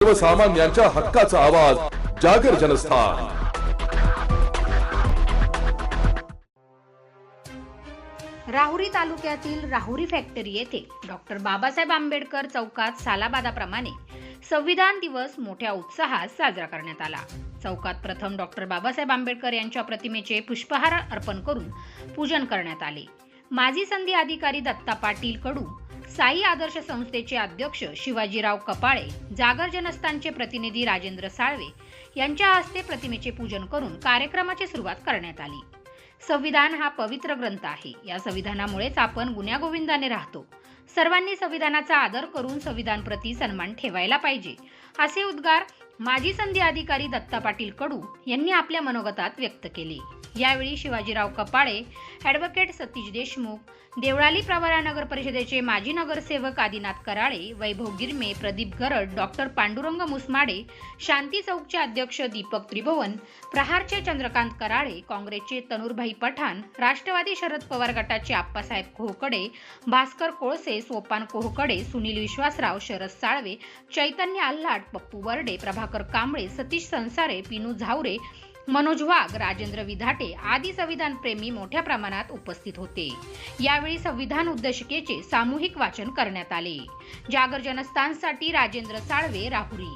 सर्वसामान्यांच्या हक्काचा आवाज जागर जनस्थान। राहुरी तालुक्यातील राहुरी फॅक्टरी येथे डॉक्टर बाबासाहेब आंबेडकर चौकात सालाबादाप्रमाणे संविधान दिवस मोठ्या उत्साहात साजरा करण्यात आला। चौकात प्रथम डॉक्टर बाबासाहेब आंबेडकर यांच्या प्रतिमेचे पुष्पहार अर्पण करून पूजन करण्यात आले। माजी संधी अधिकारी दत्ता पाटील कडू, साई आदर्श संस्थेचे अध्यक्ष शिवाजीराव कपाळे, जागर जनस्थानचे प्रतिनिधी राजेंद्र साळवे यांच्या हस्ते प्रतिमेचे पूजन करून कार्यक्रमाची सुरुवात करण्यात आली। संविधान हा पवित्र ग्रंथ आहे। या संविधानामुळेच आपण गुण्यागोविंदाने राहतो। सर्वांनी संविधानाचा आदर करून संविधान प्रति सन्मान ठेवायला पाहिजे, असे उद्गार माजी संधी अधिकारी दत्ता पाटील कडू यांनी आपल्या मनोगतात व्यक्त केले। यावेळी शिवाजीराव कपाळे, ॲडव्होकेट सतीश देशमुख, देवळाली प्रवरा नगर परिषदेचे माजी नगरसेवक आदिनाथ कराळे, वैभव गिरमे, प्रदीप गरड, डॉक्टर पांडुरंग मुसमाडे, शांती चौकचे अध्यक्ष दीपक त्रिभुवन, प्रहारचे चंद्रकांत कराळे, काँग्रेसचे तनुरभाई पठाण, राष्ट्रवादी शरद पवार गटाचे आप्पासाहेब कोहकडे, भास्कर कोळसे, सोपान कोहकडे, सुनील विश्वासराव, शरद साळवे, चैतन्य आल्हाट, पप्पू बर्डे, प्रभाकर कांबळे, सतीश संसारे, पिनू झावरे, मनोज वाघ, राजेंद्र विधाटे आदी संविधान प्रेमी मोठ्या प्रमाणात उपस्थित होते। यावेळी संविधान उद्देशिकेचे सामूहिक वाचन करण्यात आले। जागर जनस्थानसाठी राजेंद्र साळवे, राहुरी।